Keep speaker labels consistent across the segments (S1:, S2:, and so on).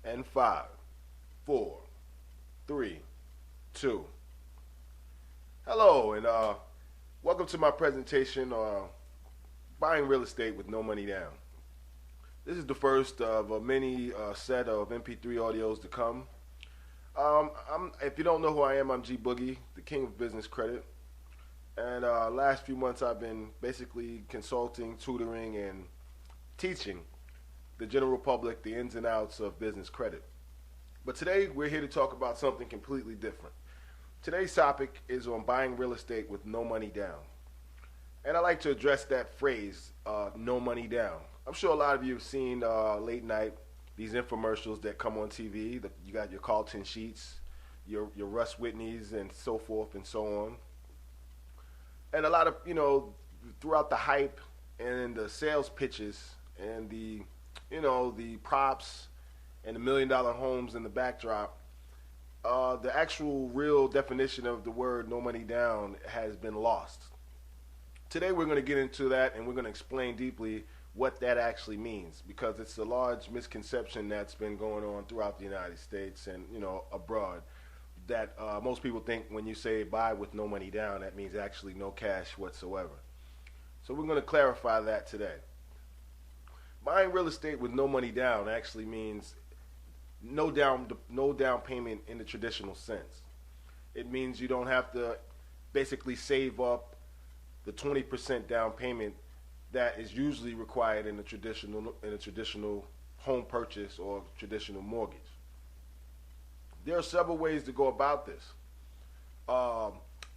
S1: And five, four, three, two. Hello, and welcome to my presentation on buying real estate with no money down. This is the first of a mini set of MP3 audios to come. If you don't know who I am, I'm Gboogie, the king of business credit. And last few months I've been basically consulting, tutoring, and teaching the general public the ins and outs of business credit. But today we're here to talk about something completely different. Today's topic is on buying real estate with no money down. And I like to address that phrase, no money down. I'm sure a lot of you have seen late night, these infomercials that come on TV. You got your Carlton Sheets, your Russ Whitneys, and so forth and so on. And a lot of, throughout the hype and the sales pitches and the props and the $1 million homes in the backdrop, the actual real definition of the word no money down has been lost. Today we're going to get into that, and we're going to explain deeply what that actually means, because it's a large misconception that's been going on throughout the United States and abroad, that most people think when you say buy with no money down, that means actually no cash whatsoever. So we're going to clarify that today. Buying real estate with no money down actually means no down payment in the traditional sense. It means you don't have to basically save up the 20% down payment that is usually required in a traditional home purchase or traditional mortgage. There are several ways to go about this.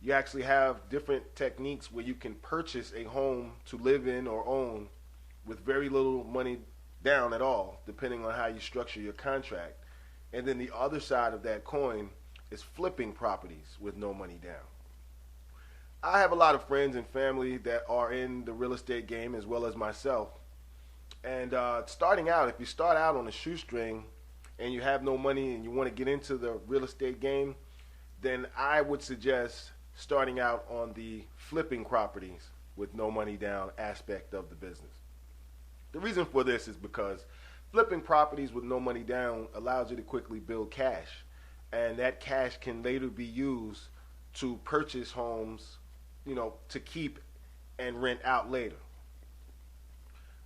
S1: You actually have different techniques where you can purchase a home to live in or own with very little money down at all, depending on how you structure your contract. And then the other side of that coin is flipping properties with no money down. I have a lot of friends and family that are in the real estate game as well as myself. And starting out, if you start out on a shoestring and you have no money and you want to get into the real estate game, then I would suggest starting out on the flipping properties with no money down aspect of the business. The reason for this is because flipping properties with no money down allows you to quickly build cash, and that cash can later be used to purchase homes, to keep and rent out later.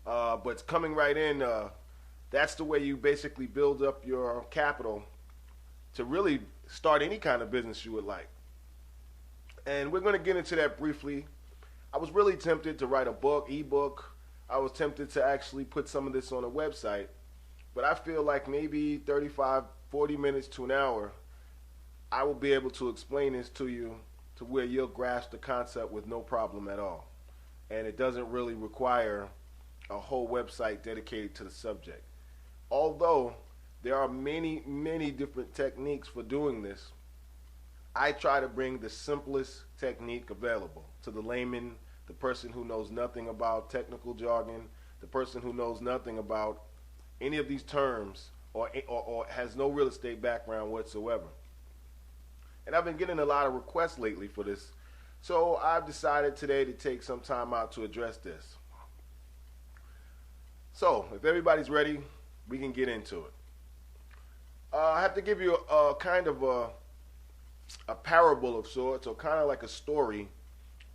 S1: But coming right in, that's the way you basically build up your capital to really start any kind of business you would like. And we're going to get into that briefly. I was really tempted to write a book, ebook. I was tempted to actually put some of this on a website, but I feel like maybe 35, 40 minutes to an hour, I will be able to explain this to you to where you'll grasp the concept with no problem at all. And it doesn't really require a whole website dedicated to the subject. Although there are many, many different techniques for doing this, I try to bring the simplest technique available to the layman, the person who knows nothing about technical jargon, the person who knows nothing about any of these terms or has no real estate background whatsoever. And I've been getting a lot of requests lately for this, so I've decided today to take some time out to address this. So, if everybody's ready, we can get into it. I have to give you a kind of a parable of sorts, or kind of like a story,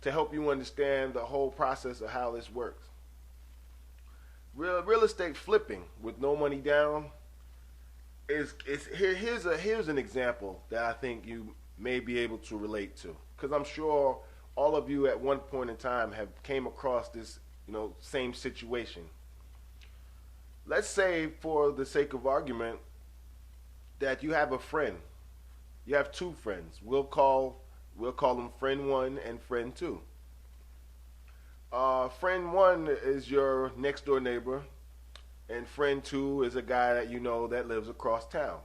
S1: to help you understand the whole process of how this works. Real estate flipping with no money down here's an example that I think you may be able to relate to, because I'm sure all of you at one point in time have came across this same situation. Let's say, for the sake of argument, that you have a friend. You have two friends. We'll call them friend one and friend two. Friend one is your next door neighbor, and friend two is a guy that that lives across town.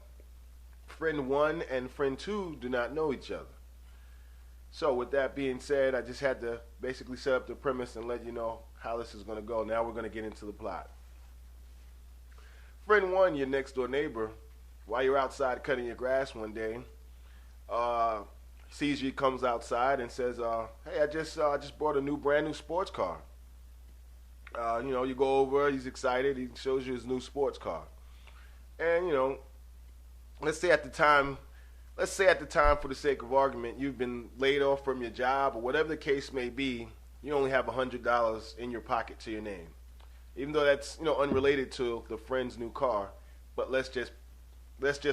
S1: Friend one and friend two do not know each other. So with that being said, I just had to basically set up the premise and let you know how this is going to go. Now we're going to get into the plot. Friend one, your next door neighbor, while you're outside cutting your grass one day, sees you, comes outside and says, hey, I just bought a brand new sports car. You go over, he's excited, he shows you his new sports car. And, let's say at the time, for the sake of argument, you've been laid off from your job or whatever the case may be. You only have $100 in your pocket to your name, even though that's unrelated to the friend's new car. But let's just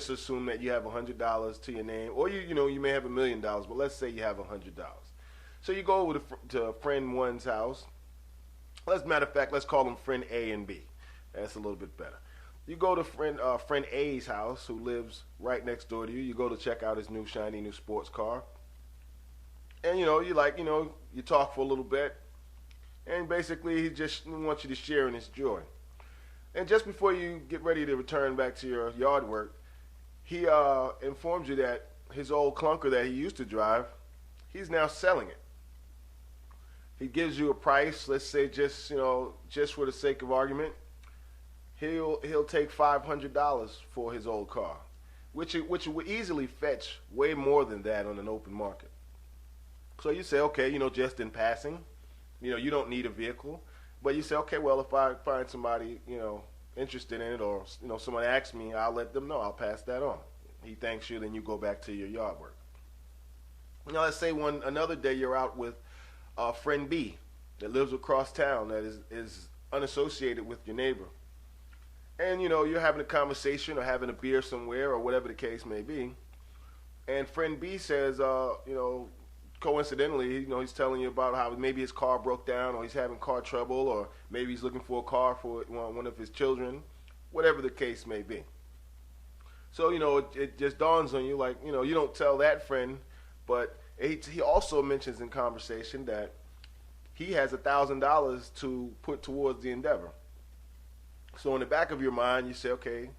S1: assume that you have $100 to your name, or you may have $1,000,000, but let's say you have $100. So you go over to friend one's house. Matter of fact, let's call them friend A and B. That's a little bit better. You go to friend A's house, who lives right next door to you. You go to check out his new shiny new sports car, and you talk for a little bit, and basically he just wants you to share in his joy. And just before you get ready to return back to your yard work, he informs you that his old clunker that he used to drive, he's now selling it. He gives you a price. Let's say just for the sake of argument, he'll take $500 for his old car, which would easily fetch way more than that on an open market. So you say, okay, just in passing, you don't need a vehicle, but you say, okay, well, if I find somebody, interested in it, or someone asks me, I'll let them know. I'll pass that on. He thanks you, then you go back to your yard work. Now, let's say another day you're out with friend B that lives across town, that is unassociated with your neighbor, and you're having a conversation or having a beer somewhere or whatever the case may be, and friend B says, coincidentally, he's telling you about how maybe his car broke down, or he's having car trouble, or maybe he's looking for a car for one of his children, whatever the case may be. So, it just dawns on you, like, you don't tell that friend, but he also mentions in conversation that he has $1,000 to put towards the endeavor. So in the back of your mind, you say, okay,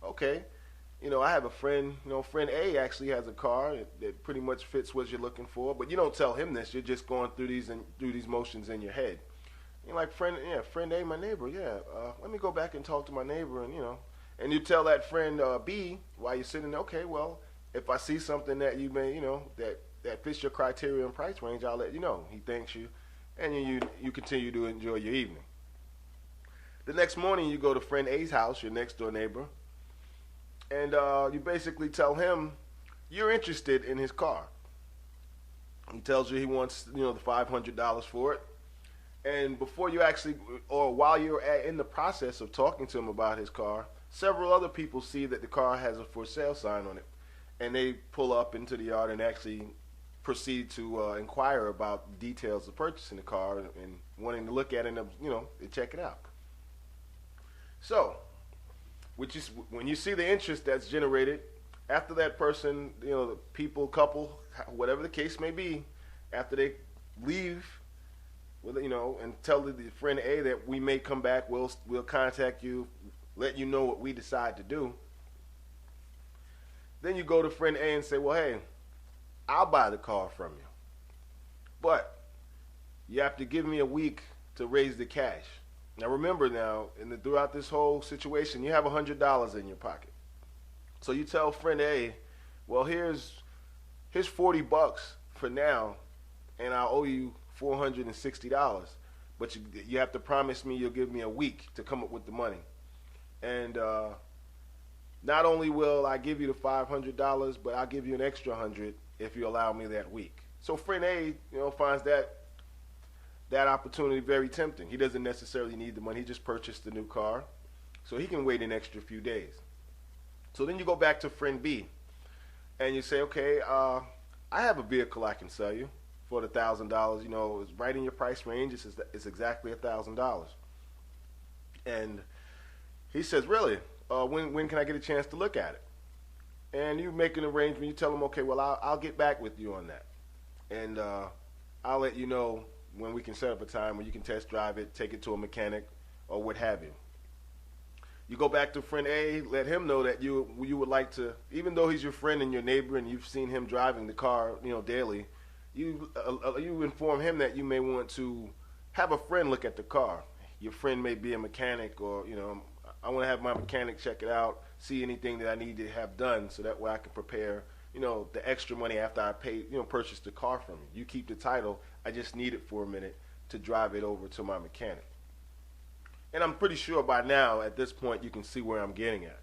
S1: I have a friend, friend A actually has a car that pretty much fits what you're looking for, but you don't tell him this. You're just going through these motions in your head. You're like, friend A, my neighbor, let me go back and talk to my neighbor, and you tell that friend B while you're sitting there, okay, well, if I see something that you may, that fits your criteria and price range, I'll let you know. He thanks you, and you continue to enjoy your evening. The next morning, you go to friend A's house, your next door neighbor, and you basically tell him you're interested in his car. He tells you he wants, the $500 for it. And before you actually, or while you're in the process of talking to him about his car, several other people see that the car has a for sale sign on it, and they pull up into the yard and actually proceed to inquire about details of purchasing the car and wanting to look at it and check it out. So, when you see the interest that's generated, after that person, the people, couple, whatever the case may be, after they leave, and tell the friend A that we may come back, we'll contact you, let you know what we decide to do. Then you go to friend A and say, well, hey, I'll buy the car from you, but you have to give me a week to raise the cash. Now remember, throughout this whole situation, you have $100 in your pocket. So you tell friend A, well, here's $40 for now, and I owe you $460. But you have to promise me you'll give me a week to come up with the money. And not only will I give you the $500, but I'll give you an extra $100 if you allow me that week. So friend A, finds that opportunity very tempting. He doesn't necessarily need the money. He just purchased the new car, so he can wait an extra few days. So then you go back to friend B, and you say, okay, I have a vehicle I can sell you for the $1,000. It's right in your price range. It's exactly $1,000. And he says, really? When can I get a chance to look at it? And you make an arrangement. You tell him, okay, well, I'll get back with you on that, and I'll let you know when we can set up a time when you can test drive it, take it to a mechanic, or what have you. You go back to friend A, let him know that you would like to, even though he's your friend and your neighbor and you've seen him driving the car, daily, you inform him that you may want to have a friend look at the car. Your friend may be a mechanic, or, I want to have my mechanic check it out, see anything that I need to have done, so that way I can prepare, the extra money after I pay, purchase the car from you. You keep the title. I just need it for a minute to drive it over to my mechanic. And I'm pretty sure by now, at this point, you can see where I'm getting at.